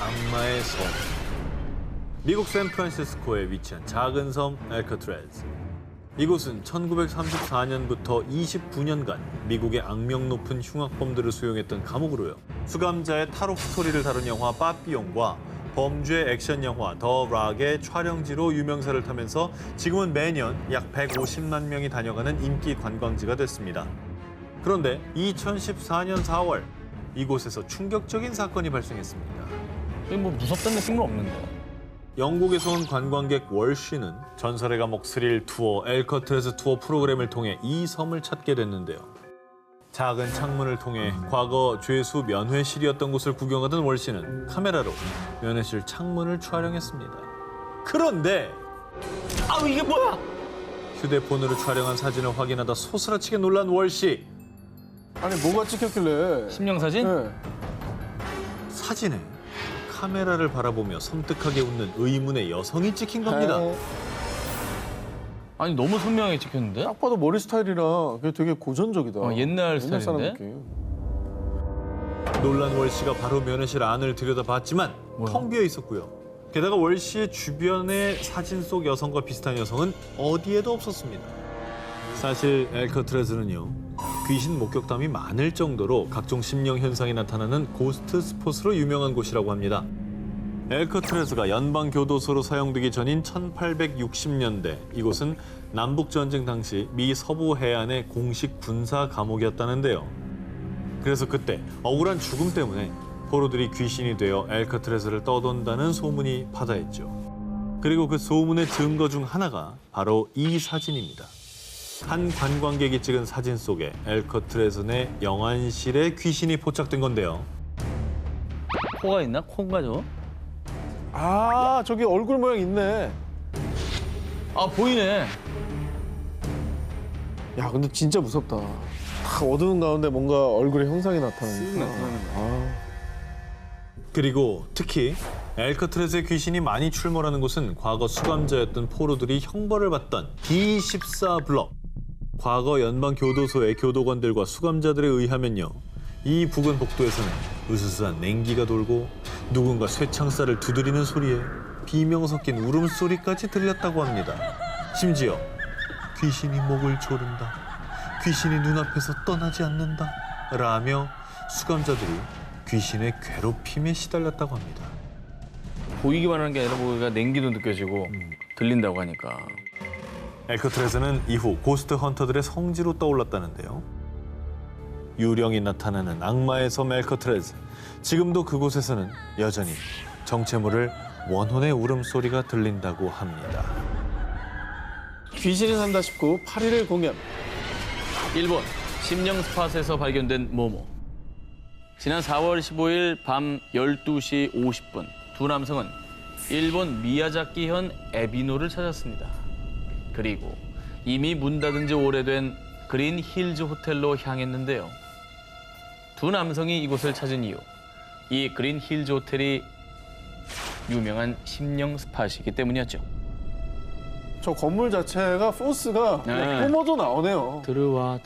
악마의 섬. 미국 샌프란시스코에 위치한 작은 섬 알카트라즈. 이곳은 1934년부터 29년간 미국의 악명 높은 흉악범들을 수용했던 감옥으로요. 수감자의 탈옥 스토리를 다룬 영화 빠삐용과 범죄 액션 영화 더 락의 촬영지로 유명세를 타면서 지금은 매년 약 150만 명이 다녀가는 인기 관광지가 됐습니다. 그런데 2014년 4월 이곳에서 충격적인 사건이 발생했습니다. 이게 뭐 무섭다는 느낌은 없는데. 영국에서 온 관광객 월씨는 전설의 감옥 스릴 투어, 알카트라즈 투어 프로그램을 통해 이 섬을 찾게 됐는데요. 작은 창문을 통해 과거 죄수 면회실이었던 곳을 구경하던 월씨는 카메라로 면회실 창문을 촬영했습니다. 그런데 아우 이게 뭐야? 휴대폰으로 촬영한 사진을 확인하다 소스라치게 놀란 월씨. 아니 뭐가 찍혔길래? 심령 사진? 네. 사진에 카메라를 바라보며 섬뜩하게 웃는 의문의 여성이 찍힌 겁니다. 아니 너무 선명하게 찍혔는데? 딱 봐도 머리 스타일이라 그게 되게 고전적이다. 옛날 사람 스타일인데? 느낌. 놀란 월씨가 바로 면회실 안을 들여다봤지만 뭐야? 텅 비어 있었고요. 게다가 월씨의 주변에 사진 속 여성과 비슷한 여성은 어디에도 없었습니다. 사실 알카트라즈는요, 귀신 목격담이 많을 정도로 각종 심령 현상이 나타나는 고스트 스폿으로 유명한 곳이라고 합니다. 알카트라즈가 연방 교도소로 사용되기 전인 1860년대 이곳은 남북전쟁 당시 미 서부 해안의 공식 군사 감옥이었다는데요. 그래서 그때 억울한 죽음 때문에 포로들이 귀신이 되어 알카트라즈를 떠돈다는 소문이 파다했죠. 그리고 그 소문의 증거 중 하나가 바로 이 사진입니다. 한 관광객이 찍은 사진 속에 알카트라즈 내 영안실에 귀신이 포착된 건데요. 코가 있나? 코인가 저거? 아 저기 얼굴 모양 있네. 아 보이네. 야 근데 진짜 무섭다. 딱 어두운 가운데 뭔가 얼굴에 형상이 나타나니까. 그리고 특히 알카트라즈의 귀신이 많이 출몰하는 곳은 과거 수감자였던 포로들이 형벌을 받던 D14 블럭. 과거 연방 교도소의 교도관들과 수감자들에 의하면요, 이 부근 복도에서는 으스스한 냉기가 돌고 누군가 쇠창살을 두드리는 소리에 비명 섞인 울음소리까지 들렸다고 합니다. 심지어 귀신이 목을 조른다, 귀신이 눈앞에서 떠나지 않는다 라며 수감자들이 귀신의 괴롭힘에 시달렸다고 합니다. 보이기만 하는 게 아니라 뭐가 냉기도 느껴지고 들린다고 하니까. 알카트라즈는 이후 고스트 헌터들의 성지로 떠올랐다는데요. 유령이 나타나는 악마의 섬 알카트라즈. 지금도 그곳에서는 여전히 정체모를 원혼의 울음소리가 들린다고 합니다. 귀신이 산다 싶고 8일을 공연. 일본 심령 스팟에서 발견된 모모. 지난 4월 15일 밤 12시 50분 두 남성은 일본 미야자키현 에비노를 찾았습니다. 그리고 이미 문 닫은 지 오래된 그린 힐즈 호텔로 향했는데요. 두 남성이 이곳을 찾은 이유, 이 그린 힐즈 호텔이 유명한 심령 스팟이기 때문이었죠. 저 건물 자체가 포스가 뿜어져 나오네요. 들어와.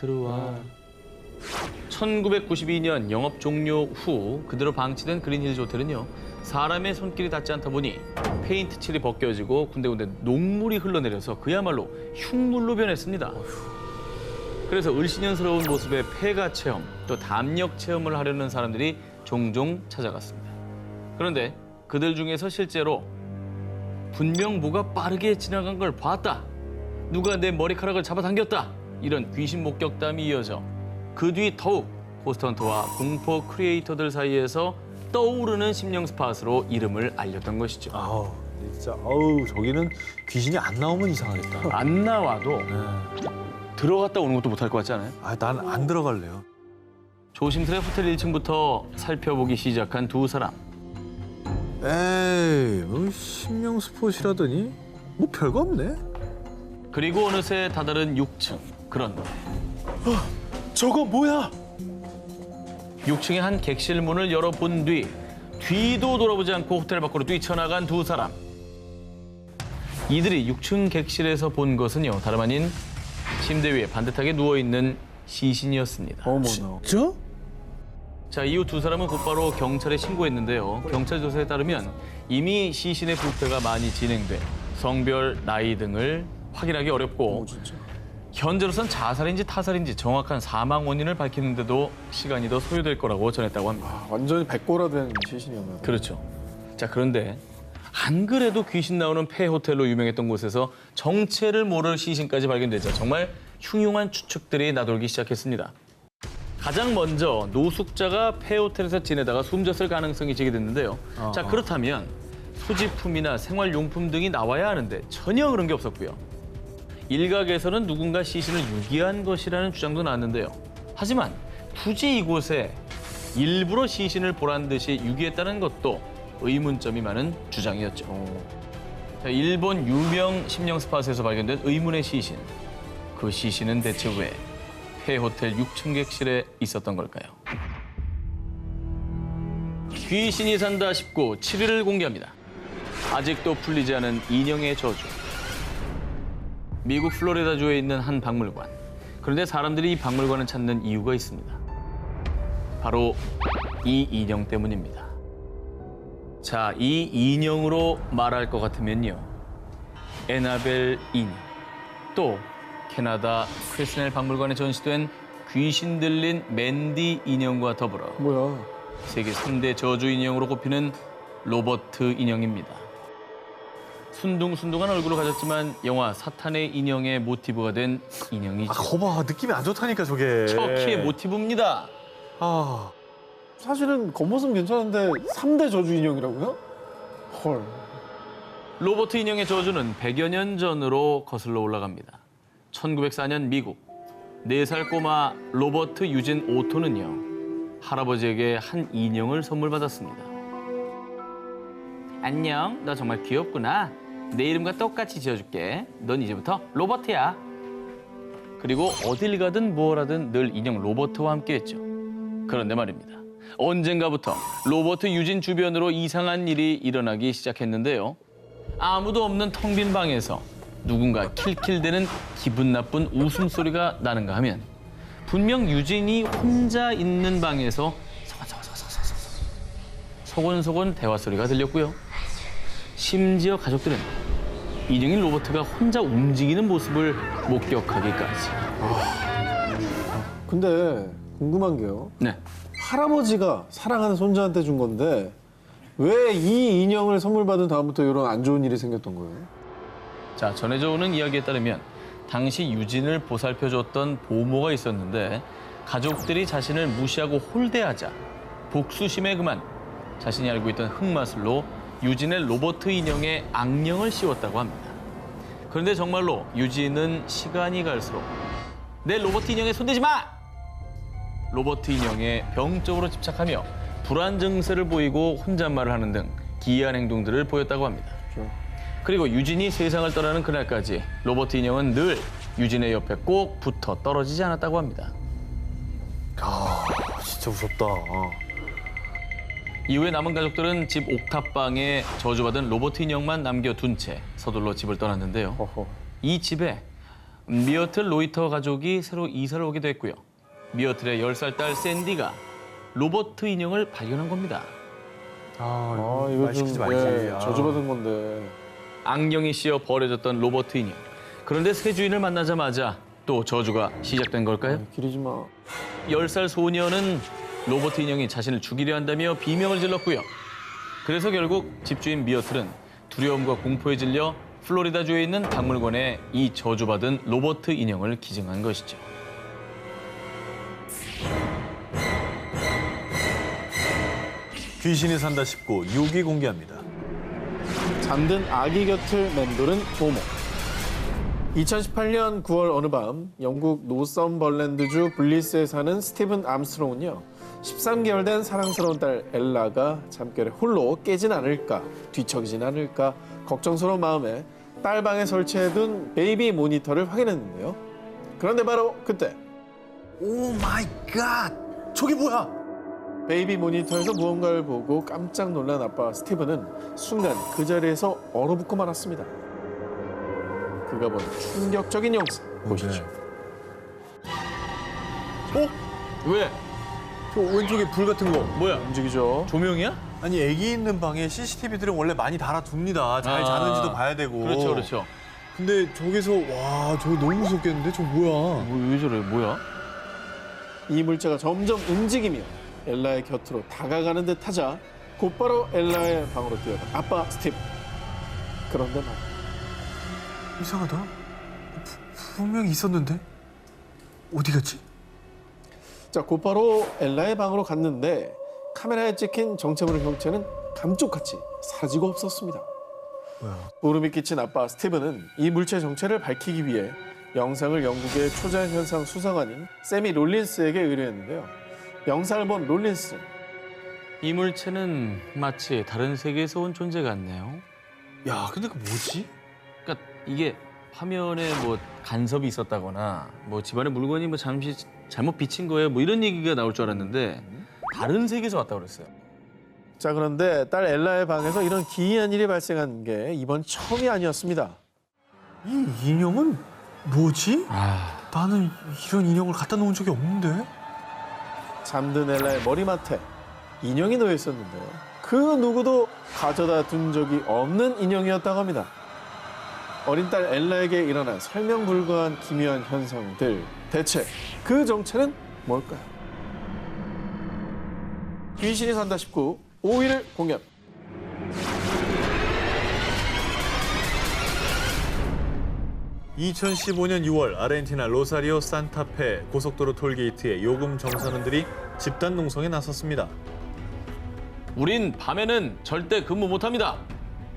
1992년 영업 종료 후 그대로 방치된 그린힐즈 호텔은요, 사람의 손길이 닿지 않다 보니 페인트 칠이 벗겨지고 군데군데 녹물이 흘러내려서 그야말로 흉물로 변했습니다. 그래서 을씨년스러운 모습의 폐가 체험, 또 담력 체험을 하려는 사람들이 종종 찾아갔습니다. 그런데 그들 중에서 실제로 분명 뭐가 빠르게 지나간 걸 봤다, 누가 내 머리카락을 잡아당겼다, 이런 귀신 목격담이 이어져 그 뒤 더욱 고스트헌터와 공포 크리에이터들 사이에서 떠오르는 심령 스팟으로 이름을 알렸던 것이죠. 아우, 진짜 저기는 귀신이 안 나오면 이상하겠다. 안 나와도 네. 들어갔다 오는 것도 못할 것 같지 않아요? 난 안 들어갈래요. 조심스레 호텔 1층부터 살펴보기 시작한 두 사람. 에이, 뭐 심령 스폿이라더니 뭐 별거 없네. 그리고 어느새 다다른 6층. 그런데 저거 뭐야? 6층의 한 객실 문을 열어본 뒤도 돌아보지 않고 호텔 밖으로 뛰쳐나간 두 사람. 이들이 6층 객실에서 본 것은요, 다름 아닌 침대 위에 반듯하게 누워있는 시신이었습니다. 어머나. 진짜? 자, 이후 두 사람은 곧바로 경찰에 신고했는데요. 경찰 조사에 따르면 이미 시신의 부패가 많이 진행돼 성별, 나이 등을 확인하기 어렵고 진짜. 현재로선 자살인지 타살인지 정확한 사망 원인을 밝히는데도 시간이 더 소요될 거라고 전했다고 합니다. 아, 완전히 백골화된 시신이었나 봐. 그렇죠. 자, 그런데 안 그래도 귀신 나오는 폐 호텔로 유명했던 곳에서 정체를 모를 시신까지 발견되자 정말 흉흉한 추측들이 나돌기 시작했습니다. 가장 먼저 노숙자가 폐 호텔에서 지내다가 숨졌을 가능성이 제기됐는데요. 자, 그렇다면 소지품이나 생활용품 등이 나와야 하는데 전혀 그런 게 없었고요. 일각에서는 누군가 시신을 유기한 것이라는 주장도 나왔는데요. 하지만 굳이 이곳에 일부러 시신을 보란 듯이 유기했다는 것도 의문점이 많은 주장이었죠. 자, 일본 유명 심령 스팟에서 발견된 의문의 시신. 그 시신은 대체 왜 폐호텔 6층 객실에 있었던 걸까요? 귀신이 산다 19 7일을 공개합니다. 아직도 풀리지 않은 인형의 저주. 미국 플로리다주에 있는 한 박물관. 그런데 사람들이 이 박물관을 찾는 이유가 있습니다. 바로 이 인형 때문입니다. 자, 이 인형으로 말할 것 같으면요. 에나벨 인형, 또 캐나다 크리스넬 박물관에 전시된 귀신 들린 맨디 인형과 더불어 뭐야? 세계 3대 저주 인형으로 꼽히는 로버트 인형입니다. 순둥순둥한 얼굴을 가졌지만 영화 사탄의 인형의 모티브가 된 인형이죠. 거봐, 느낌이 안 좋다니까 저게. 척키의 모티브입니다. 아, 사실은 겉모습은 괜찮은데 3대 저주 인형이라고요? 헐. 로버트 인형의 저주는 100여 년 전으로 거슬러 올라갑니다. 1904년 미국 4살 꼬마 로버트 유진 오토는요. 할아버지에게 한 인형을 선물 받았습니다. 안녕, 너 정말 귀엽구나. 내 이름과 똑같이 지어줄게. 넌 이제부터 로버트야. 그리고 어딜 가든 뭘 하든 늘 인형 로버트와 함께했죠. 그런데 말입니다. 언젠가부터 로버트 유진 주변으로 이상한 일이 일어나기 시작했는데요. 아무도 없는 텅 빈 방에서 누군가 킬킬대는 기분 나쁜 웃음소리가 나는가 하면 분명 유진이 혼자 있는 방에서 소곤소곤 대화 소리가 들렸고요. 심지어 가족들은 인형인 로버트가 혼자 움직이는 모습을 목격하기까지. 근데 궁금한 게요. 네. 할아버지가 사랑하는 손자한테 준 건데 왜 이 인형을 선물 받은 다음부터 이런 안 좋은 일이 생겼던 거예요? 자, 전해져 오는 이야기에 따르면 당시 유진을 보살펴줬던 보모가 있었는데 가족들이 자신을 무시하고 홀대하자 복수심에 그만 자신이 알고 있던 흑마술로 유진의 로버트 인형에 악령을 씌웠다고 합니다. 그런데 정말로 유진은 시간이 갈수록 내 로버트 인형에 손대지 마! 로버트 인형에 병적으로 집착하며 불안 증세를 보이고 혼잣말을 하는 등 기이한 행동들을 보였다고 합니다. 그렇죠. 그리고 유진이 세상을 떠나는 그날까지 로버트 인형은 늘 유진의 옆에 꼭 붙어 떨어지지 않았다고 합니다. 아, 진짜 무섭다. 이후에 남은 가족들은 집 옥탑방에 저주받은 로버트 인형만 남겨둔 채 서둘러 집을 떠났는데요. 허허. 이 집에 미어틀 로이터 가족이 새로 이사를 오게 됐고요. 미어틀의 10살 딸 샌디가 로버트 인형을 발견한 겁니다. 아, 이거 말 좀 시키지 말지. 예, 아. 저주받은 건데. 악령이 씌어 버려졌던 로버트 인형. 그런데 새 주인을 만나자마자 또 저주가 시작된 걸까요? 기리지 마. 10살 소녀는 로버트 인형이 자신을 죽이려 한다며 비명을 질렀고요. 그래서 결국 집주인 미어틀은 두려움과 공포에 질려 플로리다주에 있는 박물관에 이 저주받은 로버트 인형을 기증한 것이죠. 귀신이 산다 19 6위 공개합니다. 잠든 아기 곁을 맴도는 보모. 2018년 9월 어느 밤 영국 노썸벌랜드주 블리스에 사는 스티븐 암스트롱은요. 13개월 된 사랑스러운 딸 엘라가 잠결에 홀로 깨진 않을까, 뒤척이진 않을까 걱정스러운 마음에 딸 방에 설치해둔 베이비 모니터를 확인했는데요. 그런데 바로 그때 오 마이 갓! 저게 뭐야? 베이비 모니터에서 무언가를 보고 깜짝 놀란 아빠 스티븐은 순간 그 자리에서 얼어붙고 말았습니다. 그가 본 충격적인 영상 보시죠. 왜? 저 왼쪽에 불 같은 거. 뭐야? 움직이죠. 조명이야? 아니 애기 있는 방에 CCTV들은 원래 많이 달아둡니다. 잘 자는지도 봐야 되고. 그렇죠, 그렇죠. 근데 저기서 와 저거 너무 무섭겠는데? 저 뭐야? 왜 저래? 뭐야? 이 물체가 점점 움직이며 엘라의 곁으로 다가가는 듯 하자 곧바로 엘라의 방으로 뛰어간 아빠 스티브. 그런데 말이야. 이상하다. 분명히 있었는데 어디 갔지? 자, 곧바로 엘라의 방으로 갔는데 카메라에 찍힌 정체모를 형체는 감쪽같이 사라지고 없었습니다. 뭐야? 소름이 끼친 아빠 스티븐은 이 물체의 정체를 밝히기 위해 영상을 영국의 초자연현상 수사관인 세미 롤린스에게 의뢰했는데요. 영상을 본 롤린스는 이 물체는 마치 다른 세계에서 온 존재 같네요. 야 근데 그 뭐지? 그러니까 이게 화면에 뭐 간섭이 있었다거나 뭐 집안에 물건이 뭐 잠시 잘못 비친 거예요. 뭐 이런 얘기가 나올 줄 알았는데 다른 세계에서 왔다고 그랬어요. 자, 그런데 딸 엘라의 방에서 이런 기이한 일이 발생한 게 이번 처음이 아니었습니다. 이 인형은 뭐지? 아, 나는 이런 인형을 갖다 놓은 적이 없는데? 잠든 엘라의 머리맡에 인형이 놓여 있었는데요. 그 누구도 가져다 둔 적이 없는 인형이었다고 합니다. 어린 딸 엘라에게 일어난 설명 불가한 기묘한 현상들, 대체 그 정체는 뭘까요? 귀신이 산다 19 5일 공연. (2015년 6월) 아르헨티나 로사리오 산타페 고속도로 톨게이트에 요금 정산원들이 집단 농성에 나섰습니다. 우린 밤에는 절대 근무 못합니다.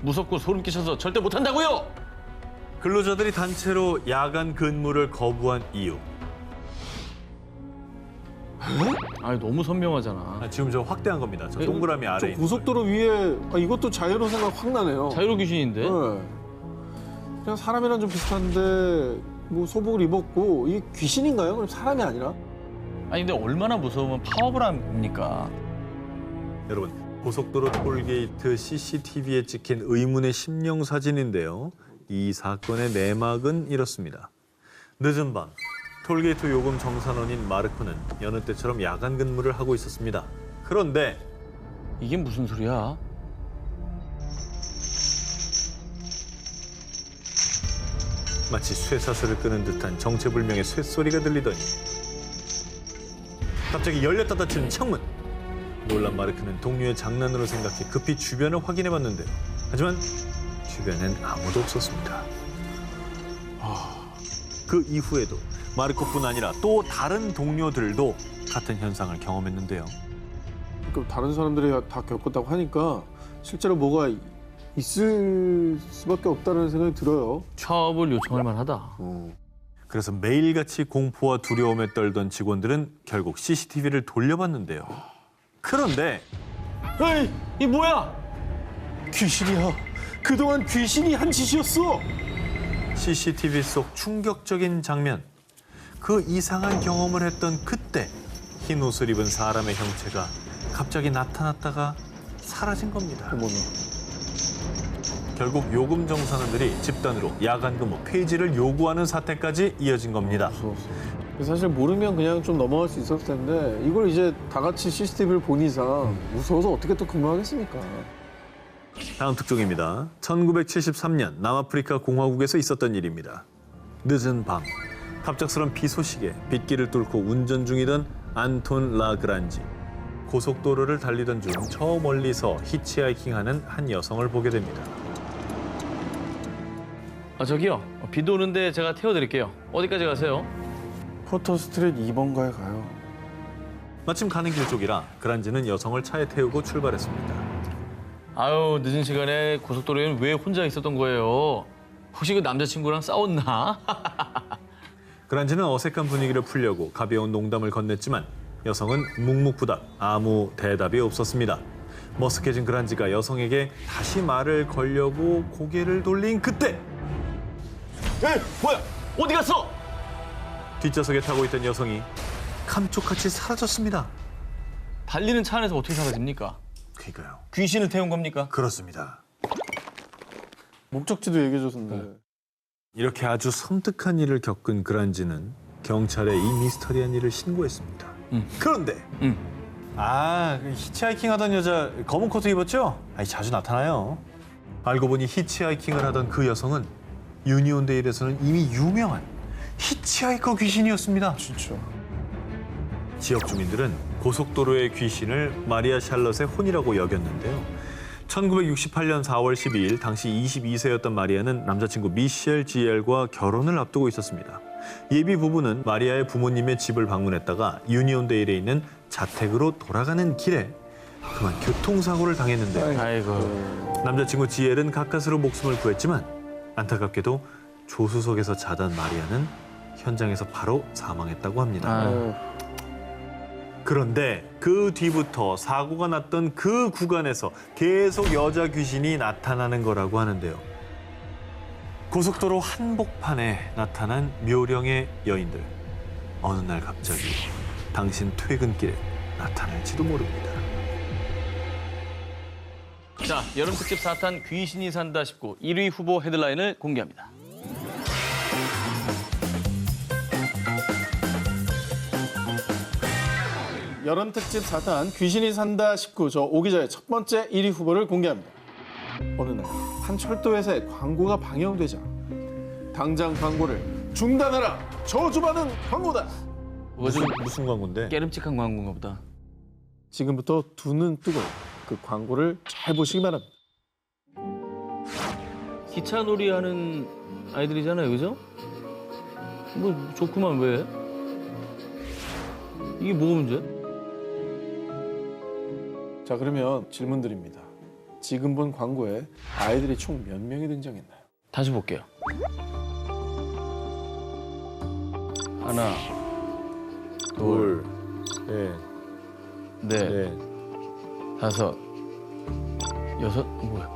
무섭고 소름 끼쳐서 절대 못한다고요. 근로자들이 단체로 야간 근무를 거부한 이유. 아니 너무 선명하잖아. 지금 저 확대한 겁니다. 저 동그라미 아래 저 있는 고속도로 위에 이것도 자유로 생각 확 나네요. 자유로 귀신인데. 네. 그냥 사람이랑 좀 비슷한데 뭐 소복을 입었고 이게 귀신인가요? 그럼 사람이 아니라? 아니 근데 얼마나 무서우면 파업을 합니까? 여러분 고속도로 톨게이트 CCTV에 찍힌 의문의 심령 사진인데요. 이 사건의 내막은 이렇습니다. 늦은 밤 톨게이트 요금 정산원인 마르코는 여느 때처럼 야간 근무를 하고 있었습니다. 그런데 이게 무슨 소리야? 마치 쇠사슬을 끄는 듯한 정체불명의 쇳소리가 들리더니 갑자기 열렸다 닫히는 창문. 놀란 마르크는 동료의 장난으로 생각해 급히 주변을 확인해봤는데요. 하지만 주변엔 아무도 없었습니다. 그 이후에도 마르코뿐 아니라 또 다른 동료들도 같은 현상을 경험했는데요. 그 다른 사람들이 다 겪었다고 하니까 실제로 뭐가 있을 수밖에 없다는 생각이 들어요. 취업을 요청할 만하다. 그래서 매일같이 공포와 두려움에 떨던 직원들은 결국 CCTV를 돌려봤는데요. 그런데 에이, 이 뭐야? 귀신이야. 그동안 귀신이 한 짓이었어. CCTV 속 충격적인 장면. 그 이상한 경험을 했던 그때 흰 옷을 입은 사람의 형체가 갑자기 나타났다가 사라진 겁니다. 어머나. 결국 요금 정산원들이 집단으로 야간 근무 폐지를 요구하는 사태까지 이어진 겁니다. 무서웠어. 사실 모르면 그냥 좀 넘어갈 수 있었을 텐데 이걸 이제 다 같이 CCTV를 본 이상 무서워서 어떻게 또 근무하겠습니까? 다음 특종입니다. 1973년 남아프리카 공화국에서 있었던 일입니다. 늦은 밤, 갑작스런 비 소식에 빗길을 뚫고 운전 중이던 안톤 라그란지. 고속도로를 달리던 중 저 멀리서 히치하이킹하는 한 여성을 보게 됩니다. 아 저기요. 비도 오는데 제가 태워드릴게요. 어디까지 가세요? 포터 스트릿 2번가에 가요. 마침 가는 길 쪽이라 그란지는 여성을 차에 태우고 출발했습니다. 아유 늦은 시간에 고속도로에는 왜 혼자 있었던 거예요? 혹시 그 남자친구랑 싸웠나? 그란지는 어색한 분위기를 풀려고 가벼운 농담을 건넸지만 여성은 묵묵부답 아무 대답이 없었습니다. 머쓱해진 그란지가 여성에게 다시 말을 걸려고 고개를 돌린 그때 에이 뭐야? 어디 갔어? 뒷좌석에 타고 있던 여성이 감쪽같이 사라졌습니다. 달리는 차 안에서 어떻게 사라집니까? 그러니까요. 귀신을 태운 겁니까? 그렇습니다. 목적지도 얘기해줬는데. 이렇게 아주 섬뜩한 일을 겪은 그란지는 경찰에 이 미스터리한 일을 신고했습니다. 그런데 그 히치하이킹 하던 여자 검은 코트 입었죠? 자주 나타나요. 알고 보니 히치하이킹을 하던 그 여성은 유니온데일에서는 이미 유명한 히치하이커 귀신이었습니다. 진짜. 지역 주민들은 고속도로의 귀신을 마리아 샬럿의 혼이라고 여겼는데요. 1968년 4월 12일 당시 22세였던 마리아는 남자친구 미셸 지엘과 결혼을 앞두고 있었습니다. 예비 부부는 마리아의 부모님의 집을 방문했다가 유니온데일에 있는 자택으로 돌아가는 길에 그만 교통사고를 당했는데요. 아이고. 남자친구 지엘은 가까스로 목숨을 구했지만 안타깝게도 조수석에서 자던 마리아는 현장에서 바로 사망했다고 합니다. 그런데 그 뒤부터 사고가 났던 그 구간에서 계속 여자 귀신이 나타나는 거라고 하는데요. 고속도로 한복판에 나타난 묘령의 여인들. 어느 날 갑자기 당신 퇴근길에 나타날지도 모릅니다. 자, 여름 특집 4탄 귀신이 산다 19 1위 후보 헤드라인을 공개합니다. 여름 특집 4탄 귀신이 산다 19. 저 오 기자의 첫 번째 1위 후보를 공개합니다. 어느 날 한 철도 회사의 광고가 방영되자 당장 광고를 중단하라. 저주받은 광고다. 무슨 광고인데? 깨름직한 광고인가 보다. 지금부터 두 눈 뜨고 그 광고를 잘 보시기 바랍니다. 기차놀이 하는 아이들이잖아요, 그죠? 뭐 좋구만, 왜? 이게 뭐가 문제야? 자, 그러면 질문 드립니다. 지금 본 광고에 아이들이 총 몇 명이 등장했나요? 다시 볼게요. 하나, 둘, 넷, 다섯, 여섯, 뭐야?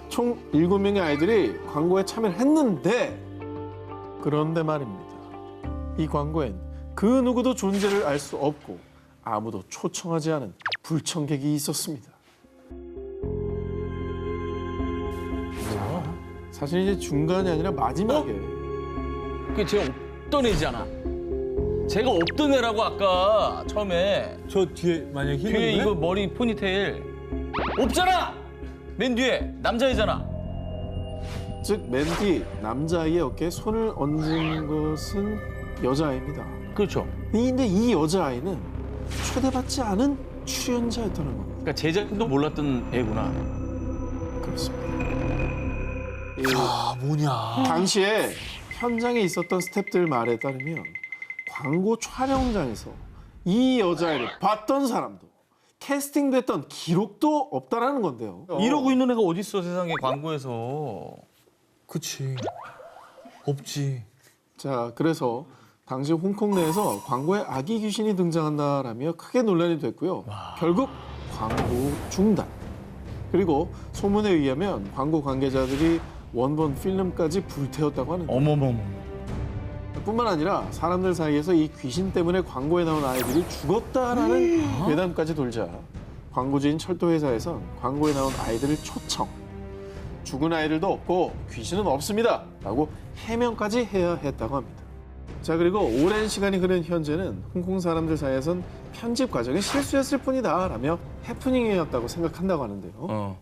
총 7명의 아이들이 광고에 참여를 했는데 그런데 말입니다. 이 광고엔 그 누구도 존재를 알 수 없고 아무도 초청하지 않은 불청객이 있었습니다. 사실 이제 중간이 아니라 마지막에 그게 제가 없던 애잖아. 제가 없던 애라고 아까 처음에 저 뒤에 만약 뒤에 이거 머리 포니테일 없잖아. 맨 뒤에 남자애잖아. 즉 맨 뒤 남자아이의 어깨에 손을 얹은 것은 여자아이입니다. 그렇죠. 근데 이 여자아이는 초대받지 않은 출연자였다는 겁니다. 그러니까 제작진도 몰랐던 애구나. 그렇습니다. 뭐냐? 당시에 현장에 있었던 스태프들 말에 따르면 광고 촬영장에서 이 여자애를 봤던 사람도 캐스팅됐던 기록도 없다라는 건데요. 이러고 있는 애가 어딨어 세상에 광고에서. 그치. 없지. 자, 그래서 당시 홍콩 내에서 광고에 아기 귀신이 등장한다라며 크게 논란이 됐고요. 결국 광고 중단. 그리고 소문에 의하면 광고 관계자들이 원본 필름까지 불태웠다고 하는데 어머머머. 뿐만 아니라 사람들 사이에서 이 귀신 때문에 광고에 나온 아이들이 죽었다라는 괴담까지 돌자 광고주인 철도회사에선 광고에 나온 아이들을 초청. 죽은 아이들도 없고 귀신은 없습니다 라고 해명까지 해야 했다고 합니다. 자, 그리고 오랜 시간이 흐른 현재는 홍콩 사람들 사이에선 편집 과정이 실수였을 뿐이다 라며 해프닝이었다고 생각한다고 하는데요.